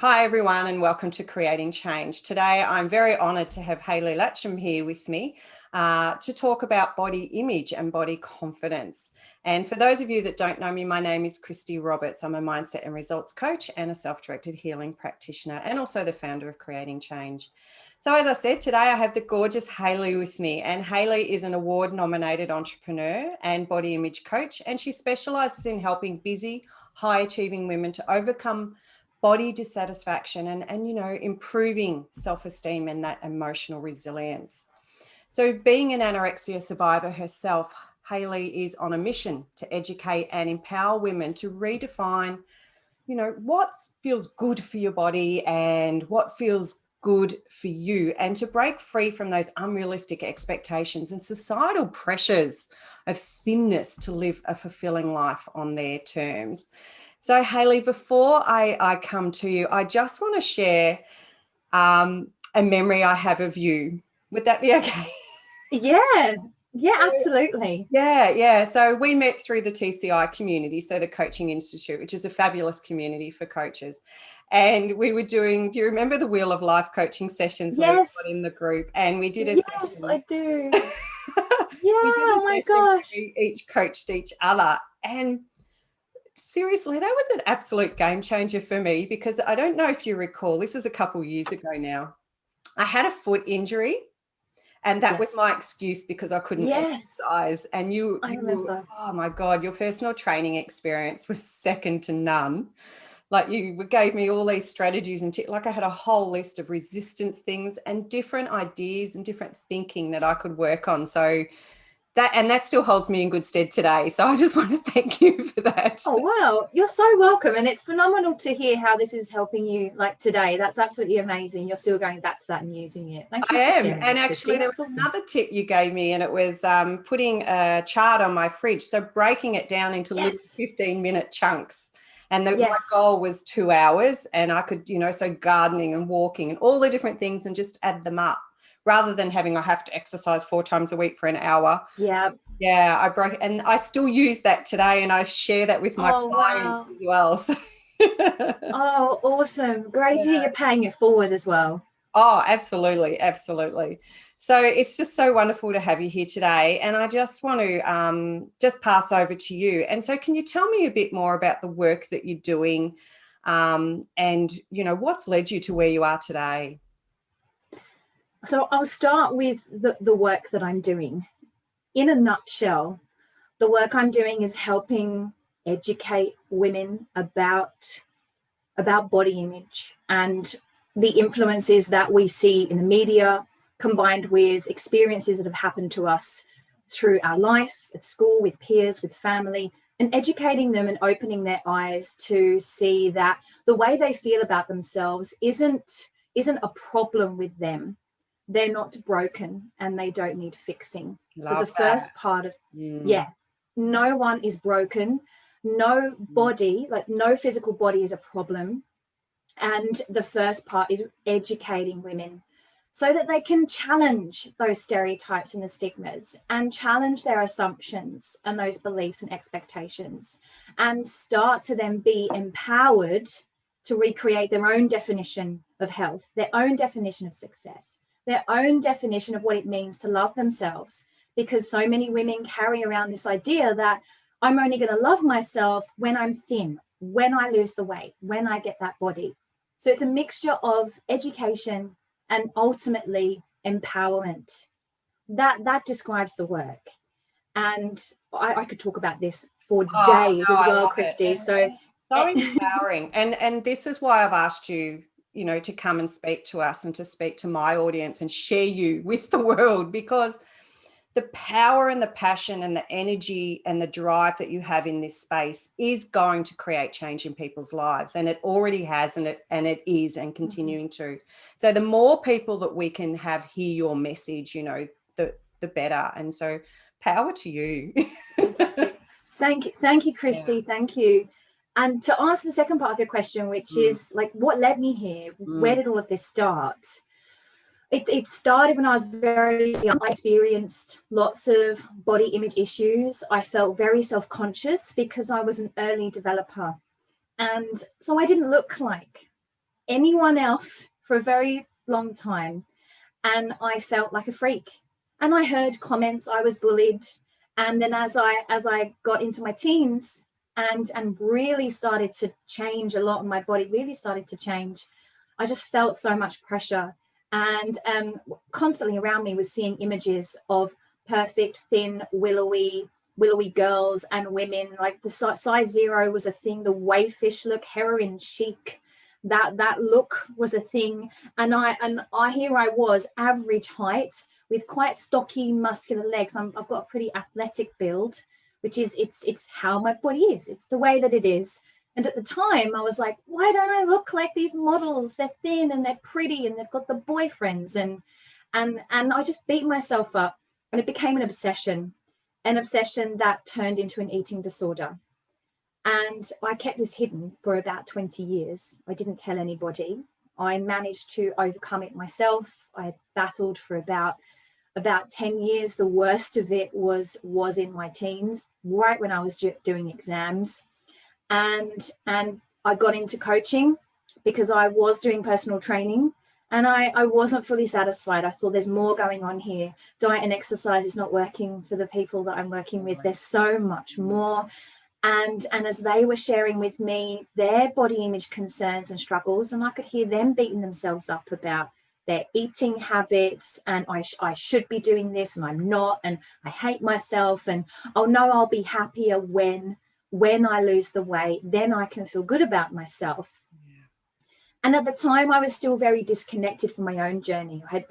Hi everyone and welcome to Creating Change. Today I'm very honoured to have Hayley Latcham here with me to talk about body image and body confidence. And for those of you that don't know me, my name is Christy Roberts. I'm a mindset and results coach and a self-directed healing practitioner and also the founder of Creating Change. So as I said, today I have the gorgeous Hayley with me, and Hayley is an award-nominated entrepreneur and body image coach, and she specialises in helping busy, high-achieving women to overcome body dissatisfaction and improving self-esteem and that emotional resilience. So being an anorexia survivor herself, Hayley is on a mission to educate and empower women to redefine, what feels good for your body and what feels good for you, and to break free from those unrealistic expectations and societal pressures of thinness to live a fulfilling life on their terms. So Hayley, before I come to you, I just want to share a memory I have of you. Would that be okay? Yeah, absolutely. Yeah. So we met through the TCI community, so the Coaching Institute, which is a fabulous community for coaches. And we were doing, do you remember the Wheel of Life coaching sessions? Yes. Where we got in the group and we did a Yes, session. I do. We did a Oh my session gosh. where we each coached each other. And seriously, that was an absolute game changer for me, because I don't know if you recall, this is a couple of years ago now. I had a foot injury. And that was my excuse because I couldn't exercise. And I remember. Oh my God, your personal training experience was second to none. Like, you gave me all these strategies and like I had a whole list of resistance things and different ideas and different thinking that I could work on. So that still holds me in good stead today. So I just want to thank you for that. Oh, wow. You're so welcome. And it's phenomenal to hear how this is helping you like today. That's absolutely amazing. You're still going back to that and using it. Thank you for sharing. And actually there was another tip you gave me, and it was putting a chart on my fridge. So breaking it down into little 15-minute chunks. And my goal was 2 hours, and I could, so gardening and walking and all the different things, and just add them up, rather than I have to exercise 4 times a week for an hour. Yeah, I broke, and I still use that today, and I share that with my clients as well. So. Oh, awesome. Great to hear you're paying it forward as well. Oh, absolutely. So it's just so wonderful to have you here today. And I just want to just pass over to you. And so can you tell me a bit more about the work that you're doing and, what's led you to where you are today? So I'll start with the work that I'm doing. In a nutshell, the work I'm doing is helping educate women about body image and the influences that we see in the media, combined with experiences that have happened to us through our life, at school, with peers, with family, and educating them and opening their eyes to see that the way they feel about themselves isn't a problem with them. They're not broken and they don't need fixing. So the first part of, no one is broken. No body, like no physical body is a problem. And the first part is educating women so that they can challenge those stereotypes and the stigmas and challenge their assumptions and those beliefs and expectations, and start to then be empowered to recreate their own definition of health, their own definition of success, their own definition of what it means to love themselves. Because so many women carry around this idea that I'm only going to love myself when I'm thin, when I lose the weight, when I get that body. So it's a mixture of education and ultimately empowerment. That describes the work. And I could talk about this for days as well, Christy. So empowering. And this is why I've asked you, to come and speak to us and to speak to my audience and share you with the world, because the power and the passion and the energy and the drive that you have in this space is going to create change in people's lives. And it already has, and it is, and continuing to. So the more people that we can have hear your message, the better. And so power to you. Fantastic. Thank you, Christy. Yeah. Thank you. And to answer the second part of your question, which is like, what led me here? Where did all of this start? It started when I was very young. I experienced lots of body image issues. I felt very self-conscious because I was an early developer. And so I didn't look like anyone else for a very long time. And I felt like a freak. And I heard comments, I was bullied. And then as I got into my teens and really started to change a lot, and my body really started to change, I just felt so much pressure. And constantly around me was seeing images of perfect, thin, willowy girls and women. Like the size 0 was a thing, the wayfish look, heroin chic, that look was a thing. And I here I was, average height, with quite stocky, muscular legs. I've got a pretty athletic build, which is it's how my body is. It's the way that it is. And at the time, I was like, why don't I look like these models? They're thin and they're pretty and they've got the boyfriends. And I just beat myself up, and it became an obsession that turned into an eating disorder. And I kept this hidden for about 20 years. I didn't tell anybody. I managed to overcome it myself. I battled for about 10 years. The worst of it was in my teens, right when I was doing exams. And I got into coaching because I was doing personal training, and I wasn't fully satisfied. I thought there's more going on here. Diet and exercise is not working for the people that I'm working with. There's so much more. And as they were sharing with me their body image concerns and struggles, and I could hear them beating themselves up about their eating habits, and I should be doing this and I'm not, and I hate myself, and oh no, I'll be happier when I lose the weight, then I can feel good about myself. Yeah. And at the time, I was still very disconnected from my own journey. I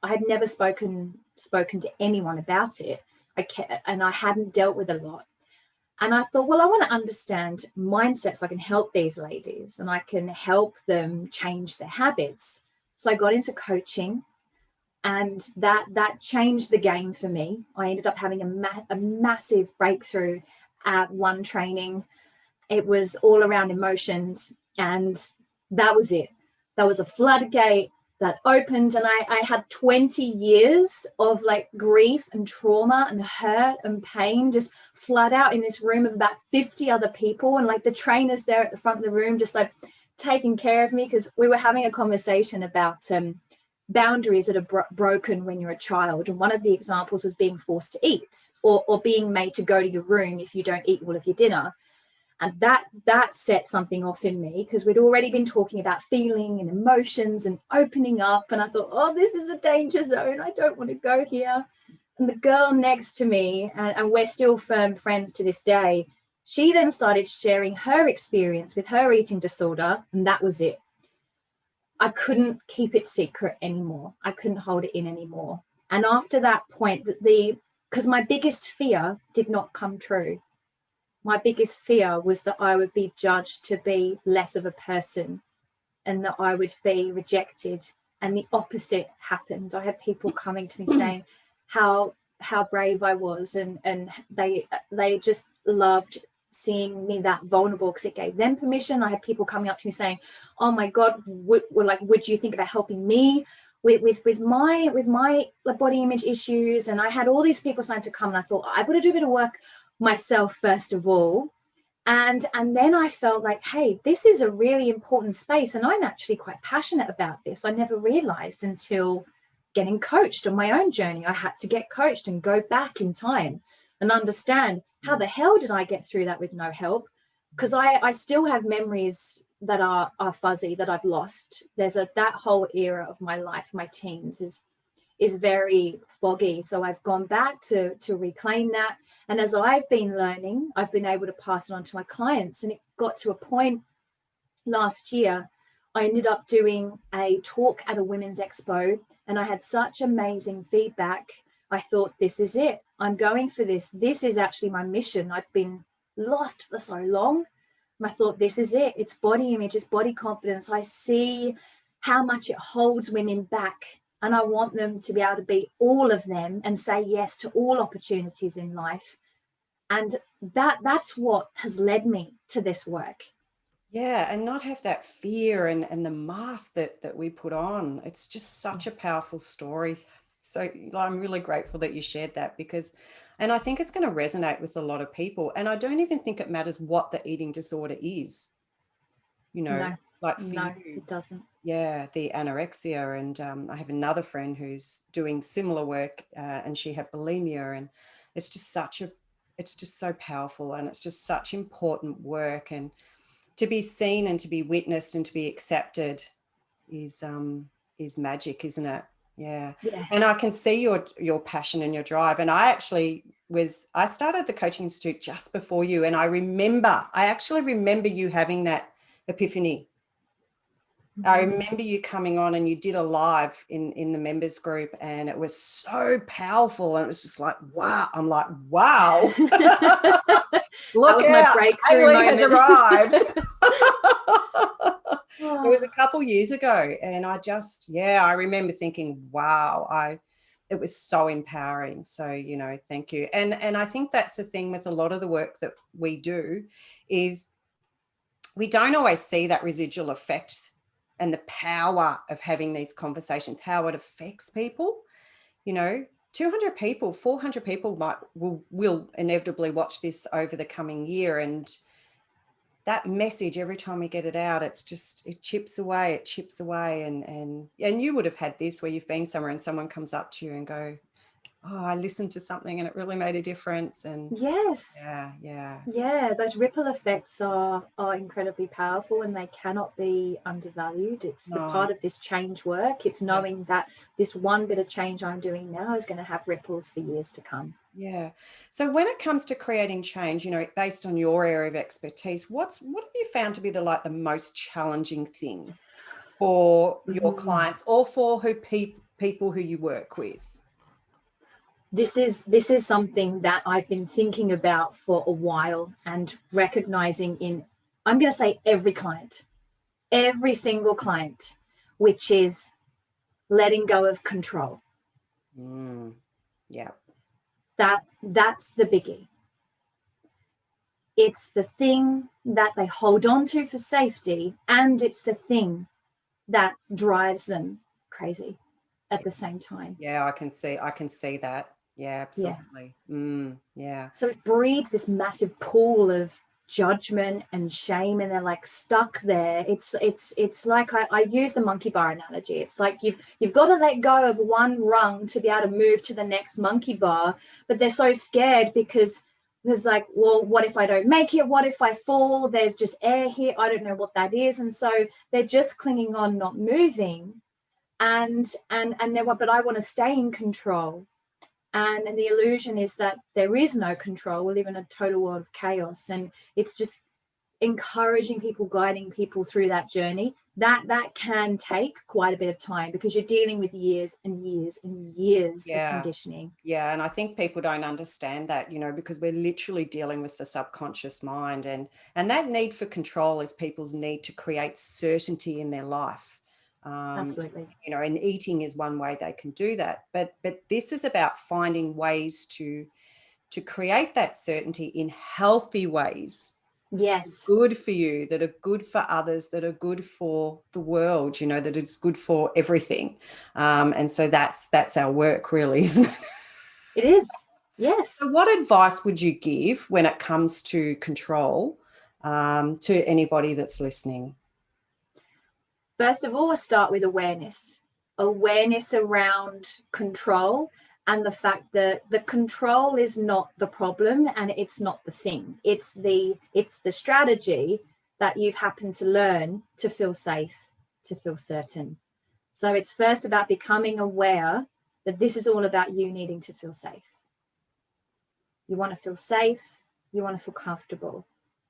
had never spoken to anyone about it. And I hadn't dealt with a lot. And I thought, well, I want to understand mindset so I can help these ladies and I can help them change their habits. So I got into coaching, and that changed the game for me. I ended up having a massive breakthrough at one training. It was all around emotions, and that was it. That was a floodgate that opened, and I had 20 years of like grief and trauma and hurt and pain just flood out in this room of about 50 other people, and like the trainers there at the front of the room just like taking care of me, because we were having a conversation about boundaries that are broken when you're a child. And one of the examples was being forced to eat, or being made to go to your room if you don't eat all of your dinner. And that set something off in me, because we'd already been talking about feeling and emotions and opening up. And I thought, oh, this is a danger zone. I don't want to go here. And the girl next to me, and we're still firm friends to this day, she then started sharing her experience with her eating disorder. And that was it. I couldn't keep it secret anymore. I couldn't hold it in anymore. And after that point, because my biggest fear did not come true. My biggest fear was that I would be judged to be less of a person, and that I would be rejected. And the opposite happened. I had people coming to me saying how brave I was, and they just loved seeing me that vulnerable, because it gave them permission. I had people coming up to me saying, oh my God, would you think about helping me with my body image issues? And I had all these people starting to come, and I thought, I've got to do a bit of work myself first of all. And then I felt like, hey, this is a really important space, and I'm actually quite passionate about this. I never realized until getting coached on my own journey. I had to get coached and go back in time and understand, how the hell did I get through that with no help? Because I still have memories that are fuzzy, that I've lost. There's that whole era of my life, my teens, is very foggy. So I've gone back to reclaim that. And as I've been learning, I've been able to pass it on to my clients. And it got to a point last year, I ended up doing a talk at a women's expo, and I had such amazing feedback. I thought, this is it. I'm going for this. This is actually my mission. I've been lost for so long. And I thought, this is it. It's body image, it's body confidence. I see how much it holds women back, and I want them to be able to be all of them and say yes to all opportunities in life. And that's what has led me to this work. Yeah, and not have that fear and the mask that we put on. It's just such a powerful story. So I'm really grateful that you shared that, and I think it's going to resonate with a lot of people. And I don't even think it matters what the eating disorder is. No. like for No, you. it doesn't. Yeah, the anorexia, and I have another friend who's doing similar work, and she had bulimia, and it's just it's just so powerful, and it's just such important work, and to be seen and to be witnessed and to be accepted is magic, isn't it? Yeah. Yeah. And I can see your passion and your drive. And I started the Coaching Institute just before you, and I actually remember you having that epiphany. I remember you coming on and you did a live in the members group, and it was so powerful, and it was just like, wow. I'm like, wow. Look was my out, breakthrough Hayley has moment. arrived. Oh. It was a couple years ago, and I remember thinking, wow, it was so empowering. So, thank you. And I think that's the thing with a lot of the work that we do, is we don't always see that residual effect and the power of having these conversations, how it affects people. 200 people, 400 people will inevitably watch this over the coming year, and that message, every time we get it out, it chips away, and you would have had this where you've been somewhere and someone comes up to you and go, oh, I listened to something and it really made a difference. And Yes. yeah, Those ripple effects are incredibly powerful, and they cannot be undervalued. It's the part of this change work. It's knowing that this one bit of change I'm doing now is going to have ripples for years to come. Yeah. So when it comes to creating change, based on your area of expertise, what have you found to be the most challenging thing for your clients, or for people who you work with? This is something that I've been thinking about for a while, and recognizing in, I'm going to say, every single client, which is letting go of control. Yeah. That's the biggie. It's the thing that they hold on to for safety, and it's the thing that drives them crazy at the same time. Yeah, I can see that. Yeah, absolutely. Yeah. So it breeds this massive pool of judgment and shame, and they're like stuck there. It's like, I use the monkey bar analogy. It's like you've got to let go of one rung to be able to move to the next monkey bar, but they're so scared because there's like, well, what if I don't make it? What if I fall? There's just air here. I don't know what that is. And so they're just clinging on, not moving. And they're, but I want to stay in control. And the illusion is that there is no control. We live in a total world of chaos. And it's just encouraging people, guiding people through that journey. That can take quite a bit of time, because you're dealing with years and years and years of conditioning. Yeah, and I think people don't understand that, because we're literally dealing with the subconscious mind, and that need for control is people's need to create certainty in their life. Absolutely. And eating is one way they can do that. But this is about finding ways to create that certainty in healthy ways. Yes. Good for you, that are good for others, that are good for the world, that it's good for everything. And so that's our work, really, isn't it? It is. Yes. So what advice would you give when it comes to control, to anybody that's listening? First of all, I start with awareness around control, and the fact that the control is not the problem and it's not the thing. It's the strategy that you've happened to learn to feel safe, to feel certain. So it's first about becoming aware that this is all about you needing to feel safe. You want to feel safe, you want to feel comfortable,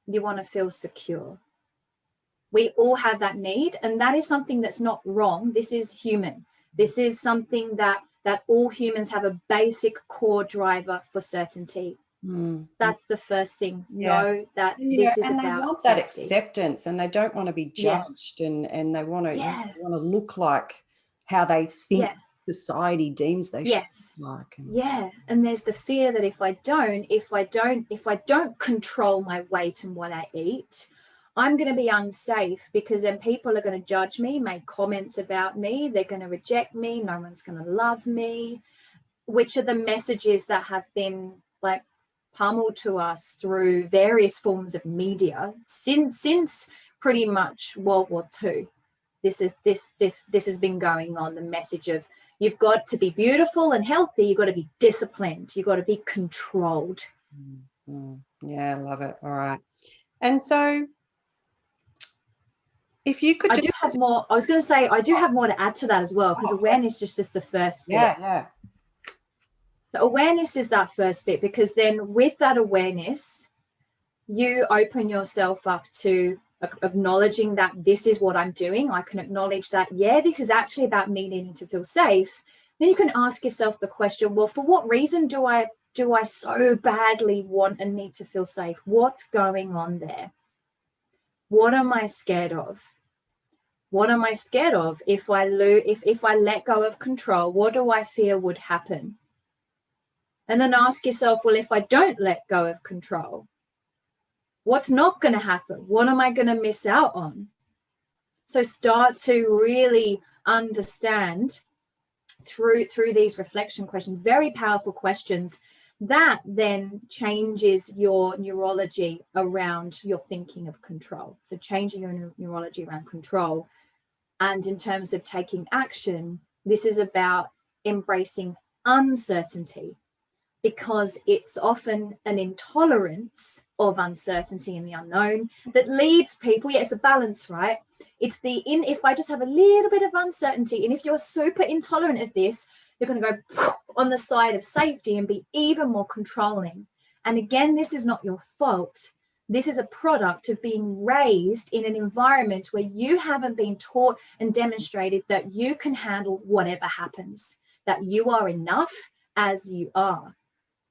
you want to feel secure. We all have that need, and that is something that's not wrong. This is human. This is something that all humans have, a basic core driver for certainty. That's the first thing. Know that this is and about they want safety. that acceptance, and they don't want to be judged, and they want to look like how they think society deems they should look like. And there's the fear that if I don't control my weight and what I eat, I'm going to be unsafe, because then people are going to judge me, make comments about me, they're going to reject me, no one's going to love me, which are the messages that have been like pummeled to us through various forms of media since pretty much World War II. This has been going on. The message of you've got to be beautiful and healthy, you've got to be disciplined, you've got to be controlled. Yeah, I love it. All right. And so if you could I do have more. I was going to say I do have more to add to that as well, because awareness just is the first bit. Yeah. So awareness is that first bit, because then with that awareness, you open yourself up to acknowledging that this is what I'm doing. I can acknowledge that, yeah, this is actually about me needing to feel safe. Then you can ask yourself the question, well, for what reason do I so badly want and need to feel safe? What's going on there? What am I scared of? What am I scared of? If I let go of control, what do I fear would happen? And then ask yourself, well, if I don't let go of control, what's not going to happen? What am I going to miss out on? So start to really understand through these reflection questions, very powerful questions, that then changes your neurology around your thinking of control. So changing your neurology around control. And in terms of taking action, this is about embracing uncertainty, because it's often an intolerance of uncertainty and the unknown that leads people. Yeah, it's a balance, right? It's if I just have a little bit of uncertainty, and if you're super intolerant of this, you're going to go on the side of safety and be even more controlling. And again, this is not your fault. This is a product of being raised in an environment where you haven't been taught and demonstrated that you can handle whatever happens, that you are enough as you are.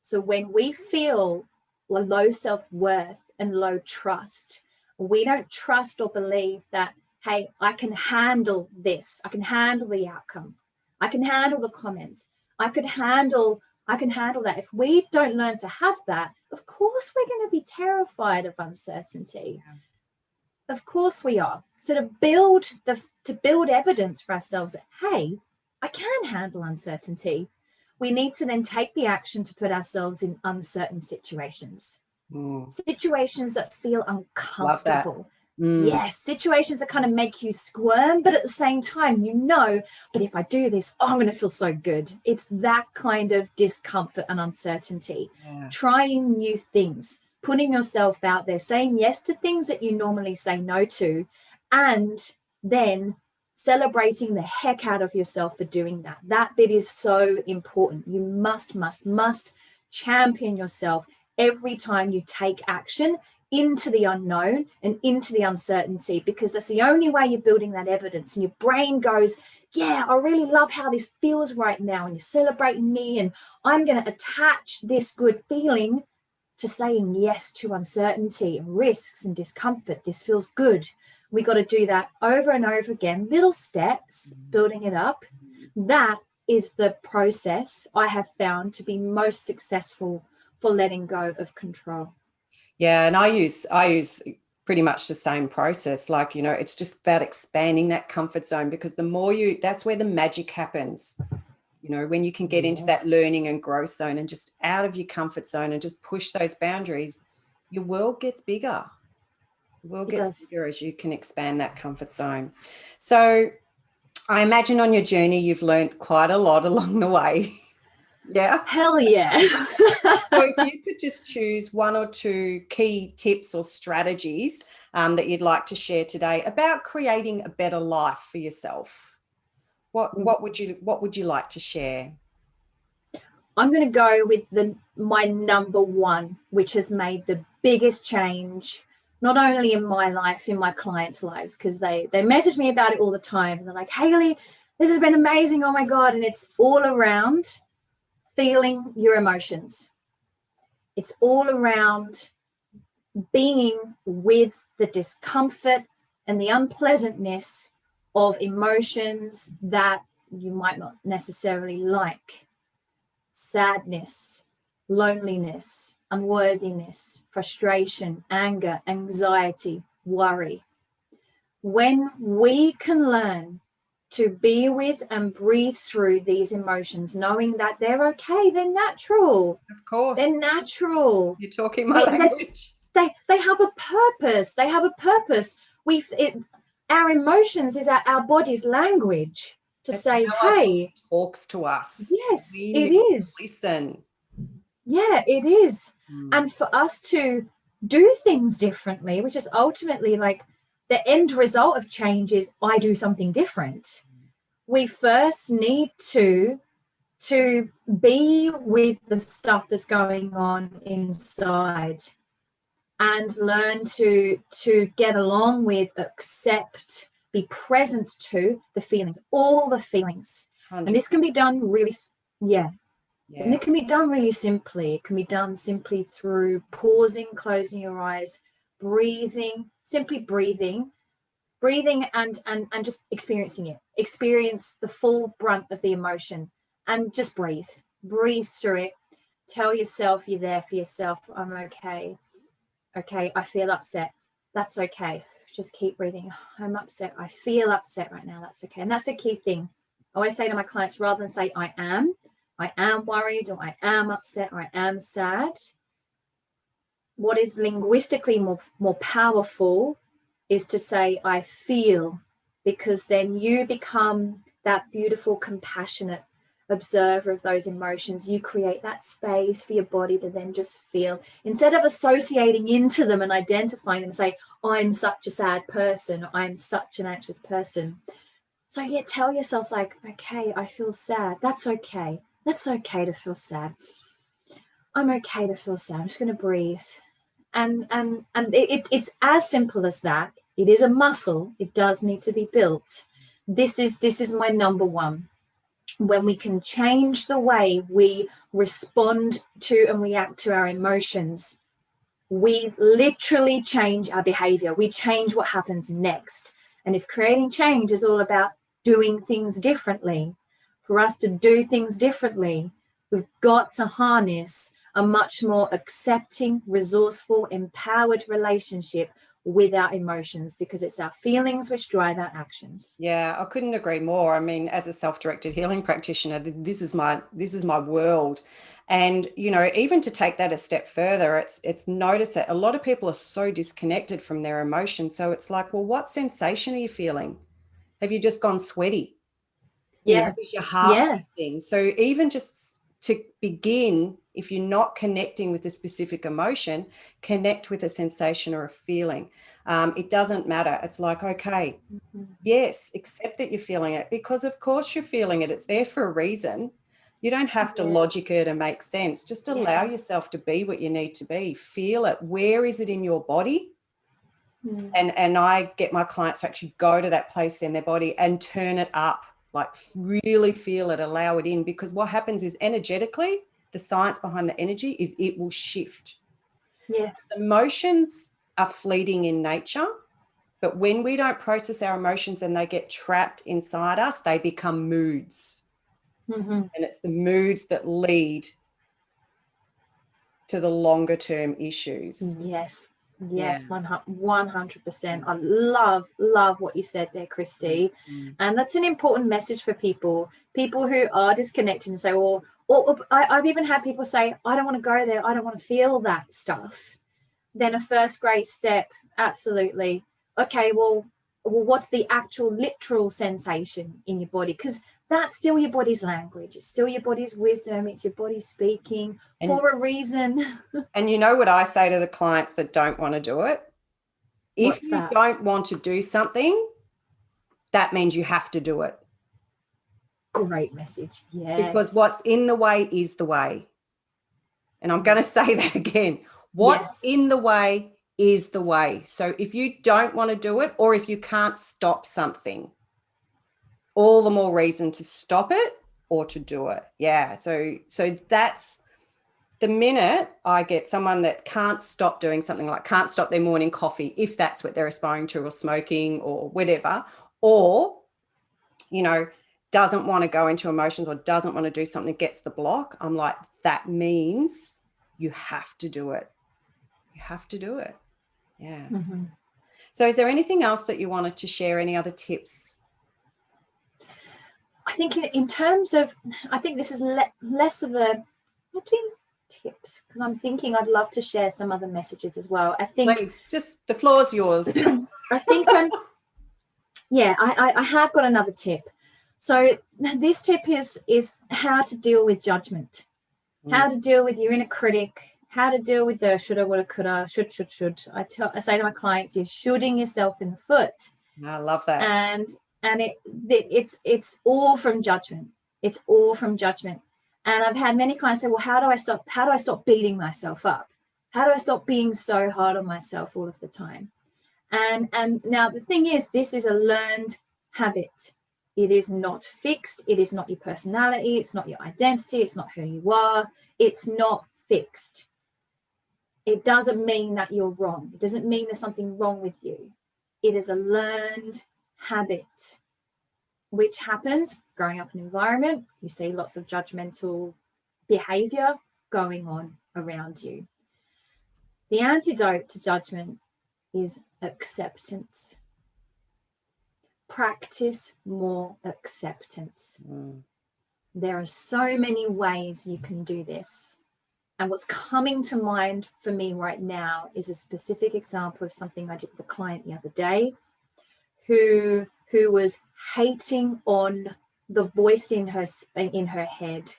So when we feel low self-worth and low trust, we don't trust or believe that, hey, I can handle this. I can handle the outcome. I can handle the comments. I can handle that. If we don't learn to have that, of course we're going to be terrified of uncertainty. Yeah. Of course we are. So to build evidence for ourselves that, hey, I can handle uncertainty, we need to then take the action to put ourselves in uncertain situations. Situations that feel uncomfortable. Yes, situations that kind of make you squirm, but at the same time, but if I do this, I'm going to feel so good. It's that kind of discomfort and uncertainty. Yeah. Trying new things, putting yourself out there, saying yes to things that you normally say no to, and then celebrating the heck out of yourself for doing that. That bit is so important. You must champion yourself every time you take action into the unknown and into the uncertainty, because that's the only way you're building that evidence. And your brain goes, yeah, I really love how this feels right now, and you're celebrating me, and I'm going to attach this good feeling to saying yes to uncertainty and risks and discomfort. This feels good. We got to do that over and over again, little steps, building it up. That is the process I have found to be most successful for letting go of control. Yeah, and I use pretty much the same process. Like, it's just about expanding that comfort zone, because that's where the magic happens. When you can get into that learning and growth zone and just out of your comfort zone and just push those boundaries, your world gets bigger. The world gets bigger as you can expand that comfort zone. So I imagine on your journey, you've learned quite a lot along the way. Yeah. Hell yeah. So if you could just choose one or two key tips or strategies that you'd like to share today about creating a better life for yourself, what would you like to share? I'm going to go with my number one, which has made the biggest change, not only in my life, in my clients' lives, because they message me about it all the time. They're like, Hayley, this has been amazing. Oh my God. And it's all around feeling your emotions. It's all around being with the discomfort and the unpleasantness of emotions that you might not necessarily like. Sadness, loneliness, unworthiness, frustration, anger, anxiety, worry. When we can learn to be with and breathe through these emotions, knowing that they're okay, they're natural. Of course. They're natural. You're talking my language. They have a purpose. They have a purpose. Our emotions is our body's language to It's say, how our body hey, talks to us. yes, We it need to is. listen. Yeah, it is. Mm. And for us to do things differently, which is ultimately like the end result of change is I do something different. We first need to be with the stuff that's going on inside and learn to get along with, accept, be present to the feelings, all the feelings. 100%. And this can be done really, yeah. And Yeah. it can be done really simply. It can be done simply through pausing, closing your eyes, breathing, simply breathing and just experiencing it. Experience the full brunt of the emotion and just breathe through it. Tell yourself you're there for yourself. I'm okay. Okay, I feel upset. That's okay. Just keep breathing. I'm upset. I feel upset right now. That's okay. And that's the key thing. I always say to my clients, rather than say I am worried, or I am upset, or I am sad, what is linguistically more powerful is to say I feel, because then you become that beautiful, compassionate observer of those emotions. You create that space for your body to then just feel, instead of associating into them and identifying them and say, I'm such a sad person, or I'm such an anxious person. So yeah, tell yourself like, okay, I feel sad. That's okay. That's okay to feel sad. I'm okay to feel sad. I'm just going to breathe. And it's as simple as that. It is a muscle. It does need to be built. This is my number one. When we can change the way we respond to and react to our emotions, we literally change our behavior. We change what happens next. And if creating change is all about doing things differently, for us to do things differently, we've got to harness a much more accepting, resourceful, empowered relationship with our emotions, because it's our feelings which drive our actions. Yeah, I couldn't agree more. I mean, as a self-directed healing practitioner, this is my world. And, you know, even to take that a step further, it's notice that a lot of people are so disconnected from their emotions. So it's like, well, what sensation are you feeling? Have you just gone sweaty? You know, Yeah. is your heart Yeah. racing? So even just to begin, if you're not connecting with a specific emotion, connect with a sensation or a feeling. It doesn't matter. It's like, okay, yes, accept that you're feeling it, because of course you're feeling it. It's there for a reason. You don't have to logic it and make sense. Just allow yourself to be what you need to be. Feel it. Where is it in your body? And I get my clients to actually go to that place in their body and turn it up, like really feel it, allow it in, because what happens is energetically, the science behind the energy is it will shift. Yeah. Emotions are fleeting in nature, but when we don't process our emotions and they get trapped inside us, they become moods. And it's the moods that lead to the longer term issues. Yes, Yeah. 100%. I love what you said there, Christy. And that's an important message for people who are disconnected and say, well, or I've even had people say, I don't want to go there. I don't want to feel that stuff. Then a first great step, absolutely. Okay, well, what's the actual literal sensation in your body? Because that's still your body's language. It's still your body's wisdom. It's your body speaking for a reason. And you know what I say to the clients that don't want to do it? If you don't want to do something, that means you have to do it. Great message. Yes. Because what's in the way is the way. And I'm going to say that again. What's in the way is the way. So if you don't want to do it, or if you can't stop something, all the more reason to stop it or to do it. Yeah. So that's the minute I get someone that can't stop doing something, like can't stop their morning coffee, if that's what they're aspiring to, or smoking or whatever, or, you know, doesn't want to go into emotions or doesn't want to do something, gets the block, I'm like, that means you have to do it. You have to do it. Yeah. So is there anything else that you wanted to share? Any other tips? I think in terms of, I think this is less of a, actually, tips, because I'm thinking I'd love to share some other messages as well. I think please, just the floor's yours. I think I have got another tip. So this tip is how to deal with judgment, how to deal with your inner critic, how to deal with the shoulda, woulda, coulda, should. I say to my clients, you're shooting yourself in the foot. I love that. And it's all from judgment. It's all from judgment. And I've had many clients say, well, how do I stop beating myself up? How do I stop being so hard on myself all of the time? And now the thing is, this is a learned habit. It is not fixed. It is not your personality. It's not your identity. It's not who you are. It's not fixed. It doesn't mean that you're wrong. It doesn't mean there's something wrong with you. It is a learned habit, which happens growing up in an environment. You see lots of judgmental behavior going on around you. The antidote to judgment is acceptance. Practice more acceptance. There are so many ways you can do this. And what's coming to mind for me right now is a specific example of something I did with a client the other day who was hating on the voice in her head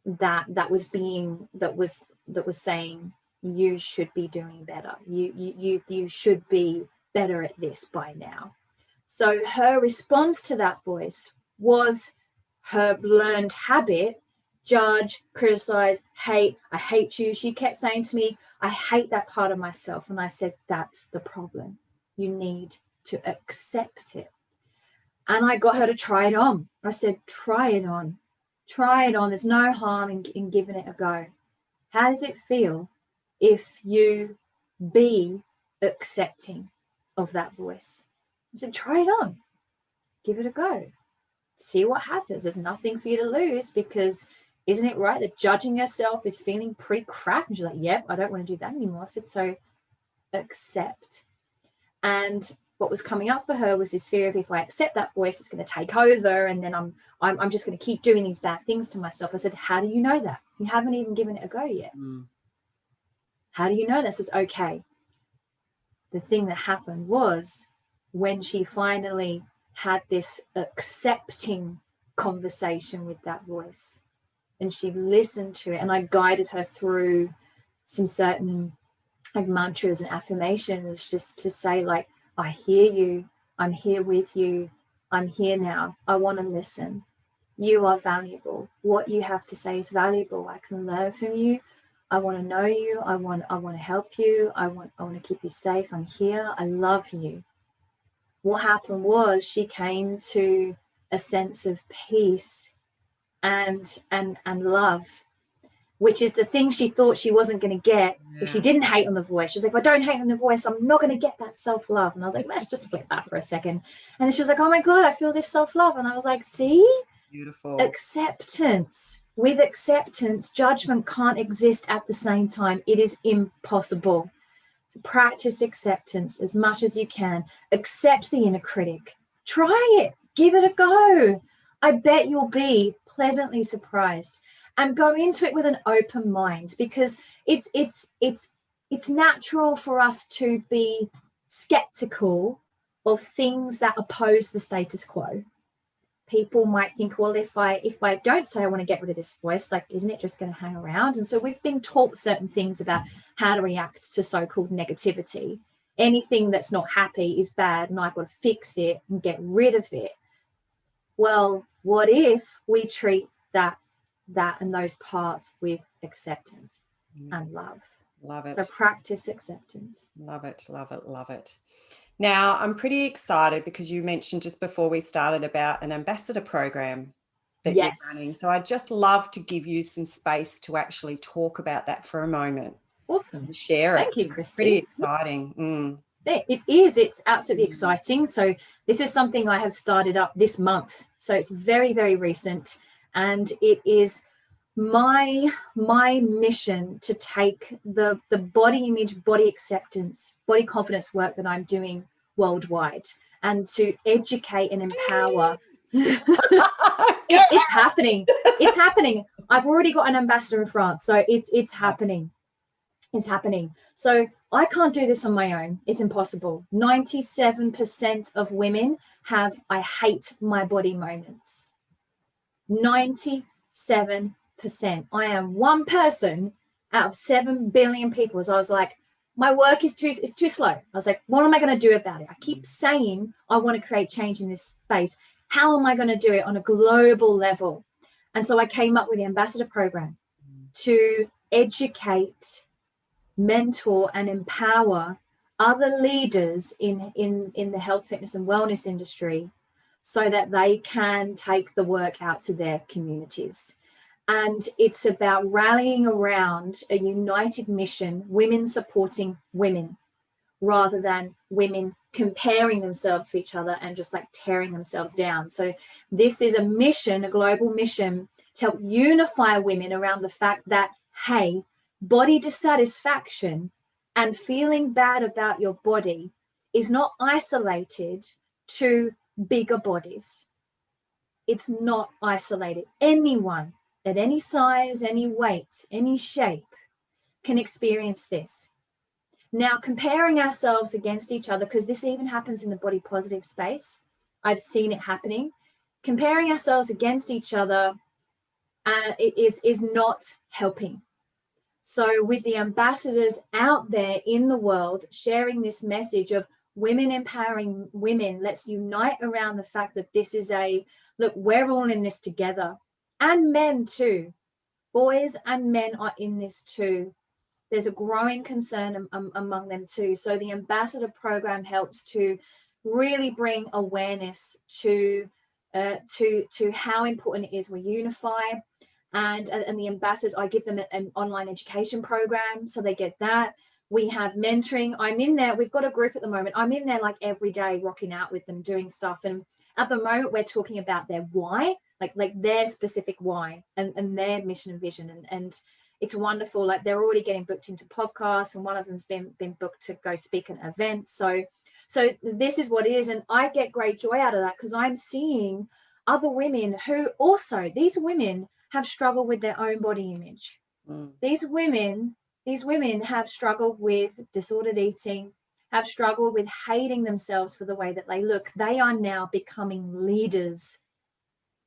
that was saying, you should be doing better. You should be better at this by now. So her response to that voice was her learned habit: judge, criticize, hate. I hate you. She kept saying to me, I hate that part of myself. And I said, that's the problem. You need to accept it. And I got her to try it on. I said, try it on. Try it on. There's no harm in giving it a go. How does it feel if you be accepting of that voice? I said, try it on. Give it a go. See what happens. There's nothing for you to lose, because isn't it right that judging yourself is feeling pretty crap? And she's like, yep, I don't want to do that anymore. I said, so accept. And what was coming up for her was this fear of, if I accept that voice, it's going to take over, and then I'm just going to keep doing these bad things to myself. I said, how do you know that? You haven't even given it a go yet. How do you know that? I said, okay. The thing that happened was, when she finally had this accepting conversation with that voice, and she listened to it, and I guided her through some certain mantras and affirmations, just to say, like, I hear you, I'm here with you, I'm here now, I want to listen, you are valuable, what you have to say is valuable, I can learn from you, I want to know you, I want to help you, I want to keep you safe, I'm here, I love you. What happened was, she came to a sense of peace and love, which is the thing she thought she wasn't going to get if she didn't hate on the voice. She was like, if I don't hate on the voice, I'm not going to get that self-love. And I was like, let's just flip that for a second. And then she was like, oh my God, I feel this self-love. And I was like, see? Beautiful. Acceptance. With acceptance, judgment can't exist at the same time. It is impossible. So practice acceptance as much as you can. Accept the inner critic. Try it. Give it a go. I bet you'll be pleasantly surprised. And go into it with an open mind, because it's natural for us to be skeptical of things that oppose the status quo. People might think, well, if I don't say I want to get rid of this voice, like, isn't it just going to hang around? And so we've been taught certain things about how to react to so-called negativity. Anything that's not happy is bad, and I've got to fix it and get rid of it. Well, what if we treat that and those parts with acceptance and love? Love it. So practice acceptance. Love it, love it, love it. Now, I'm pretty excited because you mentioned just before we started about an ambassador program that you're running. So I'd just love to give you some space to actually talk about that for a moment. Awesome. Share it. Thank you, Christy. Pretty exciting. It is. It's absolutely exciting. So this is something I have started up this month. So it's very, very recent. And it is my mission to take the body image, body acceptance, body confidence work that I'm doing worldwide, and to educate and empower. It's happening. It's happening. I've already got an ambassador in France, so it's happening. It's happening. So I can't do this on my own. It's impossible. 97% of women have I hate my body moments. 97%. I am one person out of 7 billion people. So I was like, my work is too slow. I was like, what am I going to do about it? I keep saying I want to create change in this space. How am I going to do it on a global level? And so I came up with the ambassador program to educate, mentor, and empower other leaders in the health, fitness, and wellness industry so that they can take the work out to their communities. And it's about rallying around a united mission, women supporting women, rather than women comparing themselves to each other and just like tearing themselves down. So this is a mission, a global mission, to help unify women around the fact that, hey, body dissatisfaction and feeling bad about your body is not isolated to bigger bodies. It's not isolated. Anyone at any size, any weight, any shape can experience this. Now, comparing ourselves against each other, because this even happens in the body positive space, I've seen it happening. Comparing ourselves against each other is not helping. So with the ambassadors out there in the world sharing this message of women empowering women, let's unite around the fact that this is look, we're all in this together. And men too. Boys and men are in this too. There's a growing concern among them too. So the ambassador program helps to really bring awareness to how important it is we unify. And the ambassadors, I give them an online education program, so they get that. We have mentoring. I'm in there. We've got a group at the moment. I'm in there like every day, rocking out with them, doing stuff. And at the moment, we're talking about their why, like their specific why and their mission and vision. And it's wonderful. Like they're already getting booked into podcasts, and one of them's been booked to go speak at an event. So this is what it is. And I get great joy out of that because I'm seeing other women who also, these women have struggled with their own body image. These women have struggled with disordered eating, have struggled with hating themselves for the way that they look. They are now becoming leaders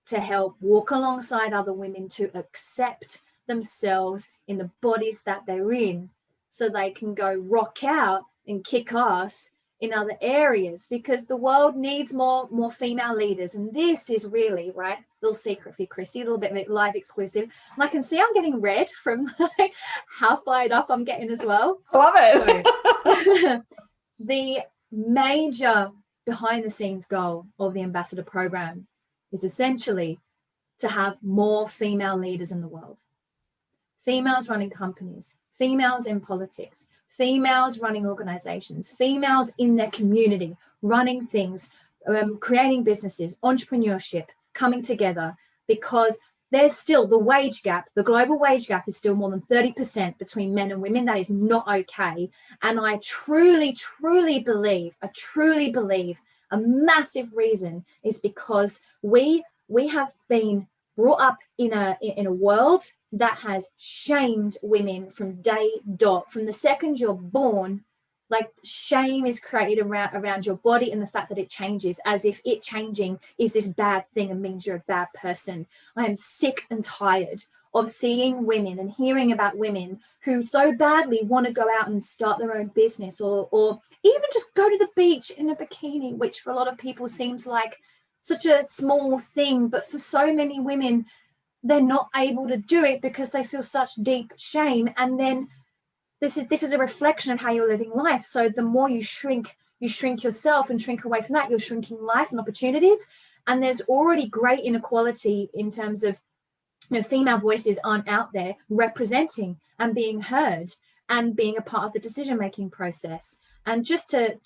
to help walk alongside other women to accept themselves in the bodies that they're in, so they can go rock out and kick ass in other areas, because the world needs more female leaders. And this is really, right, little secret for you, Christy, a little bit of a live exclusive. And I can see I'm getting red from like how fired up I'm getting as well. Love it. So, the major behind the scenes goal of the ambassador program is essentially to have more female leaders in the world. Females running companies, females in politics, females running organizations, females in their community, running things, creating businesses, entrepreneurship, coming together, because there's still the wage gap. The global wage gap is still more than 30% between men and women. That is not okay. And I truly believe a massive reason is because we have been brought up in a world that has shamed women from day dot. From the second you're born, like shame is created around your body and the fact that it changes, as if it changing is this bad thing and means you're a bad person. I am sick and tired of seeing women and hearing about women who so badly want to go out and start their own business, or even just go to the beach in a bikini, which for a lot of people seems like such a small thing, but for so many women, they're not able to do it because they feel such deep shame. And then this is a reflection of how you're living life. So the more you shrink yourself and shrink away from that, you're shrinking life and opportunities. And there's already great inequality in terms of, you know, female voices aren't out there representing and being heard and being a part of the decision-making process. And just to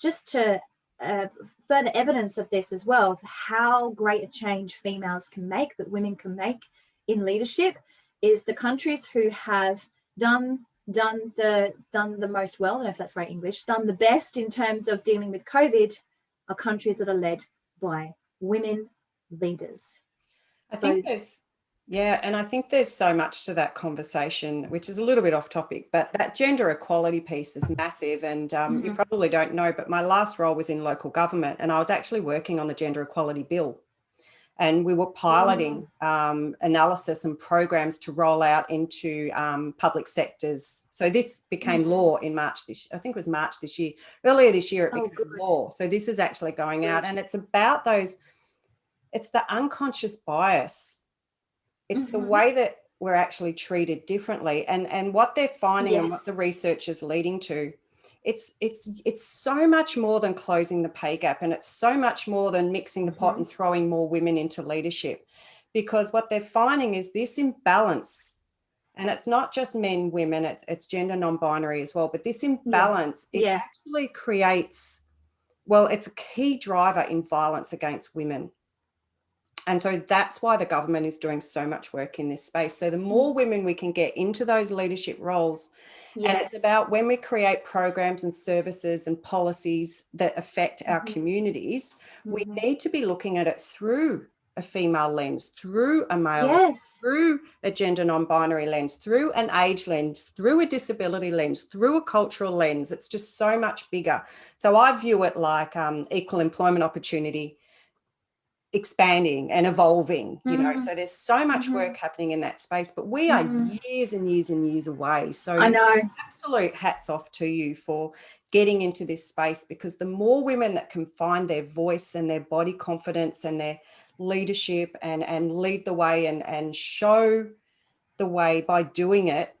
further evidence of this as well, of how great a change females can make, that women can make in leadership, is the countries who have done the most well, I don't know if that's right English, done the best in terms of dealing with COVID, are countries that are led by women leaders. I think Yeah, and I think there's so much to that conversation, which is a little bit off topic, but that gender equality piece is massive. And you probably don't know, but my last role was in local government, and I was actually working on the gender equality bill. And we were piloting analysis and programs to roll out into public sectors. So this became law in March I think it was March this year. Earlier this year, it became law. So this is actually going out, and it's about it's the unconscious bias. It's the way that we're actually treated differently, and what they're finding and what the research is leading to. It's so much more than closing the pay gap, and it's so much more than mixing the pot and throwing more women into leadership, because what they're finding is this imbalance, and it's not just men, women, it's gender non-binary as well, but this imbalance, it actually creates, well, it's a key driver in violence against women. And so that's why the government is doing so much work in this space. So the more women we can get into those leadership roles, and it's about when we create programs and services and policies that affect our communities, we need to be looking at it through a female lens, through a male lens, through a gender non-binary lens, through an age lens, through a disability lens, through a cultural lens. It's just so much bigger. So I view it like equal employment opportunity expanding and evolving, you know. So there's so much work happening in that space, but we are years and years and years away. So I know, absolute hats off to you for getting into this space, because the more women that can find their voice and their body confidence and their leadership and lead the way and show the way by doing it,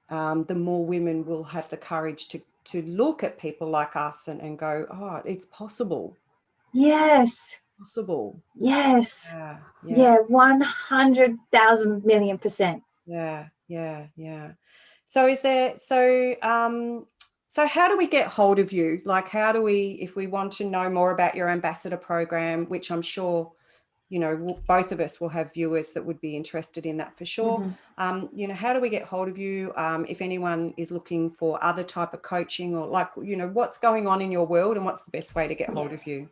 the more women will have the courage to look at people like us and go, oh, it's possible. Possible. Yeah. 100,000 million %. Yeah. So how do we get hold of you? Like, how do we, if we want to know more about your ambassador program, which I'm sure, you know, both of us will have viewers that would be interested in that for sure. You know, how do we get hold of you? If anyone is looking for other type of coaching, or like, you know, what's going on in your world, and what's the best way to get hold of you?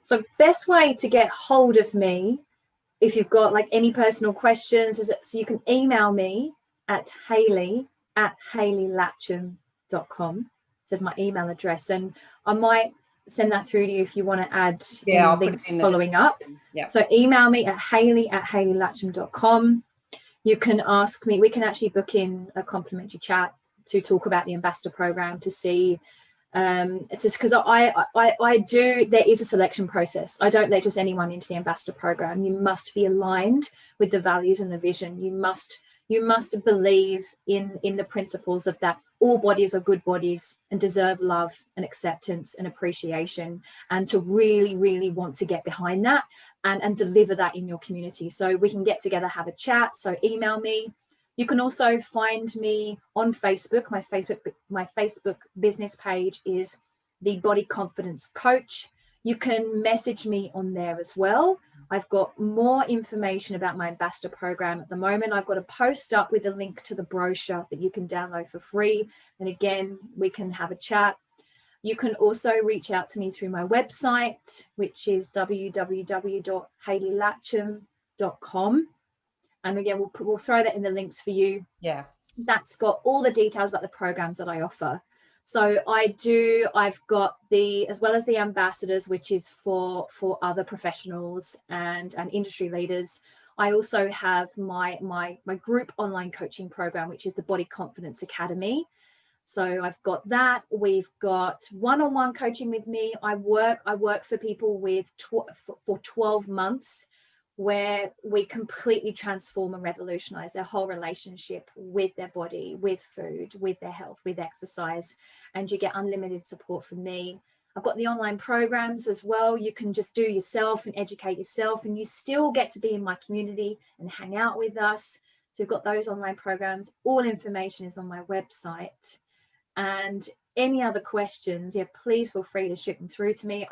So best way to get hold of me, if you've got like any personal questions, is so you can email me at Hayley@HayleyLatcham.com. Says my email address, and I might send that through to you if you want to add any links following up. So email me at Hayley@HayleyLatcham.com. You can ask me, we can actually book in a complimentary chat to talk about the ambassador program, to see it's just because I do, there is a selection process. I don't let just anyone into the ambassador program. You must be aligned with the values and the vision. You must believe in the principles of that all bodies are good bodies and deserve love and acceptance and appreciation, and to really want to get behind that and deliver that in your community. So we can get together, have a chat. So email me. You can also find me on Facebook. My Facebook business page is the Body Confidence Coach. You can message me on there as well. I've got more information about my ambassador program at the moment. I've got a post up with a link to the brochure that you can download for free. And again, we can have a chat. You can also reach out to me through my website, which is www.HayleyLatcham.com. And again, we'll throw that in the links for you. Yeah. That's got all the details about the programs that I offer. So I've got as well as the ambassadors, which is for other professionals and industry leaders. I also have my group online coaching program, which is the Body Confidence Academy. So I've got that. We've got one-on-one coaching with me. I work for people for 12 months, where we completely transform and revolutionize their whole relationship with their body, with food, with their health, with exercise, and you get unlimited support from me. I've got the online programs as well. You can just do yourself and educate yourself, and you still get to be in my community and hang out with us. So we've got those online programs. All information is on my website. And any other questions, please feel free to shoot them through to me.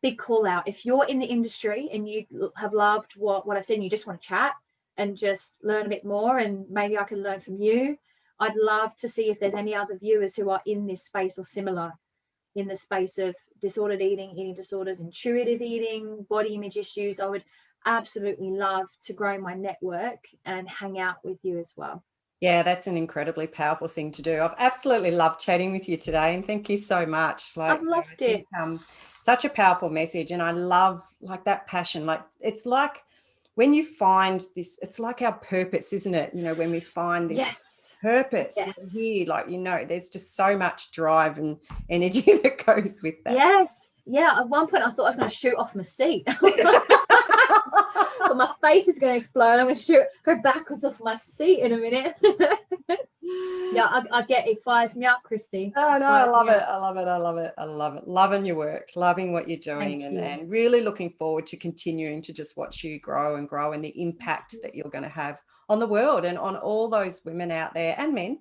Big call out. If you're in the industry and you have loved what I've said and you just want to chat and just learn a bit more, and maybe I can learn from you, I'd love to see if there's any other viewers who are in this space or similar, in the space of disordered eating, eating disorders, intuitive eating, body image issues. I would absolutely love to grow my network and hang out with you as well. Yeah, that's an incredibly powerful thing to do. I've absolutely loved chatting with you today, and thank you so much. I've loved it. Such a powerful message, and I love like that passion. Like it's like when you find this, it's like our purpose, isn't it? You know, when we find this purpose, we're here, like, you know, there's just so much drive and energy that goes with that. Yes. Yeah. At one point I thought I was going to shoot off my seat. But my face is going to explode. I'm going to go backwards off my seat in a minute. Yeah, I get it. Fires me up, Christy. Oh, no, I love it. I love it. I love it. I love it. Loving your work, loving what you're doing, and really looking forward to continuing to just watch you grow and grow, and the impact that you're going to have on the world and on all those women out there and men,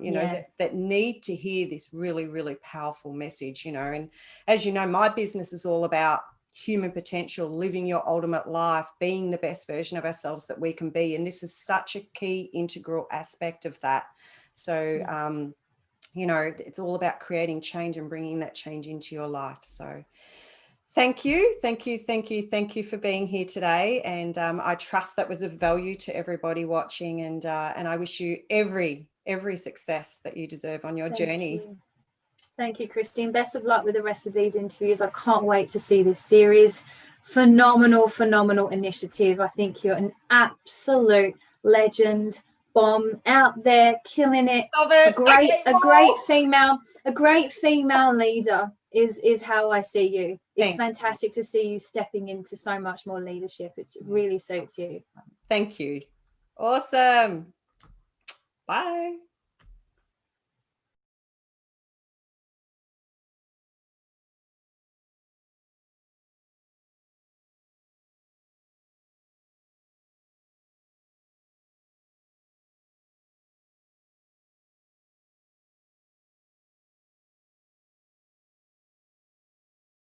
you know, that need to hear this really, really powerful message, you know. And as you know, my business is all about human potential, living your ultimate life, being the best version of ourselves that we can be. And this is such a key integral aspect of that. So, you know, it's all about creating change and bringing that change into your life. So thank you for being here today. And I trust that was of value to everybody watching. And I wish you every success that you deserve on your journey. Thank you, Christine. Best of luck with the rest of these interviews. I can't wait to see this series. Phenomenal initiative. I think you're an absolute legend, bomb out there, killing it. A great female leader is how I see you. It's fantastic to see you stepping into so much more leadership. It really suits you. Thank you. Awesome. Bye.